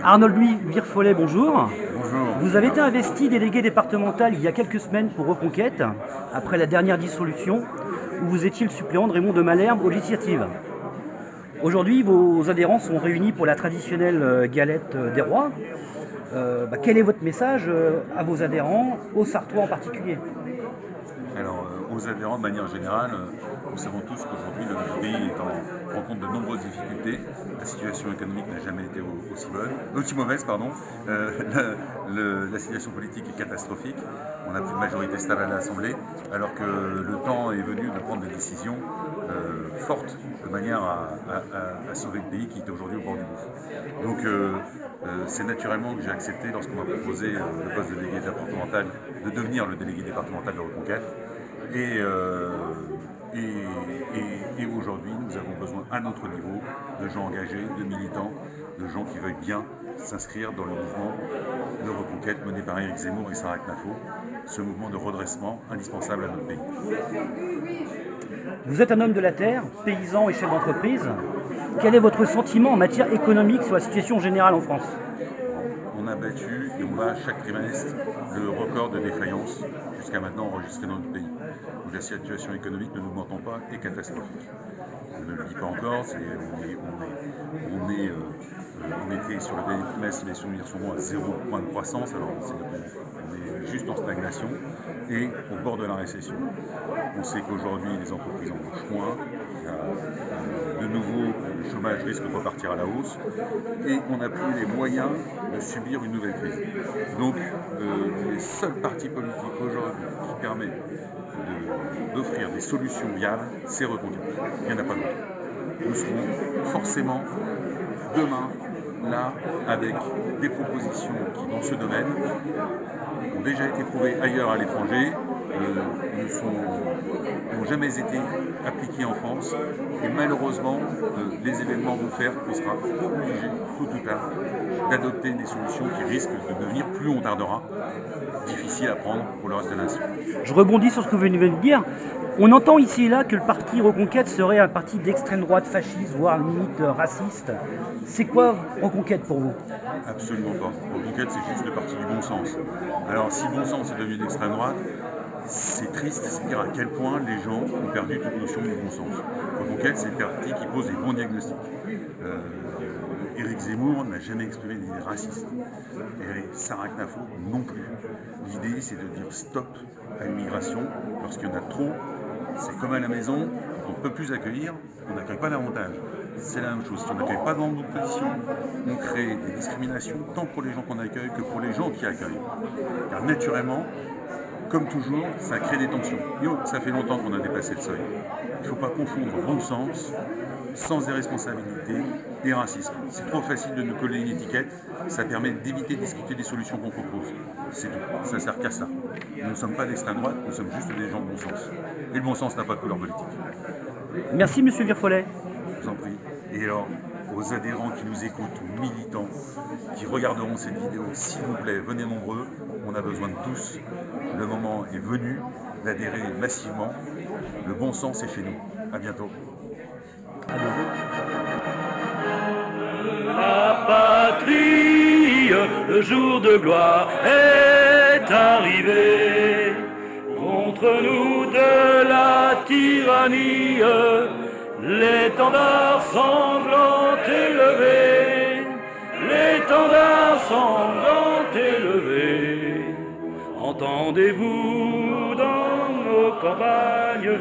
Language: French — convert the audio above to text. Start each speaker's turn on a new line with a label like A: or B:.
A: Arnold-Louis Virfollet, bonjour.
B: Bonjour.
A: Vous avez été investi délégué départemental il y a quelques semaines pour Reconquête, après la dernière dissolution, où vous étiez le suppléant de Raymond de Malherbe aux législatives. Aujourd'hui, vos adhérents sont réunis pour la traditionnelle galette des rois. Quel est votre message à vos adhérents, aux Sartois en particulier?
B: Alors, aux adhérents, de manière générale, nous savons tous qu'aujourd'hui, le pays rencontre de nombreuses difficultés. La situation économique n'a jamais été aussi mauvaise. La situation politique est catastrophique. On n'a plus de majorité stable à l'Assemblée, alors que le temps est venu de prendre des décisions fortes, de manière à sauver le pays qui est aujourd'hui au bord du gouffre. Donc, c'est naturellement que j'ai accepté, lorsqu'on m'a proposé le poste de délégué départemental, de devenir le délégué départemental de Reconquête. Et aujourd'hui, nous avons besoin à notre niveau de gens engagés, de militants, de gens qui veuillent bien s'inscrire dans le mouvement de Reconquête mené par Éric Zemmour et Sarah Knafo, ce mouvement de redressement indispensable à notre pays.
A: Vous êtes un homme de la terre, paysan et chef d'entreprise. Quel est votre sentiment en matière économique sur la situation générale en France?
B: On a battu et on bat chaque trimestre le record de défaillance jusqu'à maintenant enregistré dans notre pays. Donc la situation économique, ne nous mentons pas, est catastrophique. Je ne le dis pas encore, on était sur le dernier trimestre, mais sûrement à 0 point de croissance, alors on est juste en stagnation et au bord de la récession. On sait qu'aujourd'hui les entreprises embauchent moins, de nouveau le chômage risque de repartir à la hausse et on n'a plus les moyens de subir une nouvelle crise. Donc les seuls partis politiques aujourd'hui qui permettent d'offrir des solutions viables, c'est Reconquête. Il n'y en a pas d'autres. Nous serons forcément demain là avec des propositions qui, dans ce domaine, ont déjà été prouvées ailleurs à l'étranger, n'ont jamais été appliquées en France et malheureusement les événements vont faire qu'on sera obligé, tôt ou tard, d'adopter des solutions qui risquent de devenir, plus on tardera, difficiles à prendre pour le reste de la nation.
A: Je rebondis sur ce que vous venez de dire. On entend ici et là que le parti Reconquête serait un parti d'extrême droite fasciste, voire limite raciste. C'est quoi Reconquête pour vous?
B: Absolument pas. Reconquête, c'est juste le parti du bon sens. Alors, si le bon sens est devenu d'extrême droite, c'est triste, c'est dire à quel point les gens ont perdu toute notion du bon sens. Reconquête, c'est le parti qui pose les bons diagnostics. Éric Zemmour n'a jamais exprimé d'idées racistes. Et Sarah Knafo non plus. L'idée, c'est de dire stop à l'immigration lorsqu'il y en a trop. C'est comme à la maison, on ne peut plus accueillir, on n'accueille pas davantage. C'est la même chose. Si on n'accueille pas dans notre position, on crée des discriminations tant pour les gens qu'on accueille que pour les gens qui accueillent. Car naturellement, comme toujours, ça crée des tensions. Ça fait longtemps qu'on a dépassé le seuil. Il ne faut pas confondre bon sens, sens des responsabilités et racisme. C'est trop facile de nous coller une étiquette, ça permet d'éviter de discuter des solutions qu'on propose. C'est tout, ça sert qu'à ça. Nous ne sommes pas d'extrême droite, nous sommes juste des gens de bon sens. Et le bon sens n'a pas de couleur politique.
A: Merci Monsieur Virfollet.
B: Je vous en prie. Et alors, aux adhérents qui nous écoutent, aux militants qui regarderont cette vidéo, s'il vous plaît, venez nombreux, on a besoin de tous. Le moment est venu d'adhérer massivement. Le bon sens est chez nous. À bientôt.
C: La patrie, le jour de gloire est arrivé. Contre nous de la tyrannie, l'étendard sanglant élevé, l'étendard sanglant élevé. Entendez-vous dans nos campagnes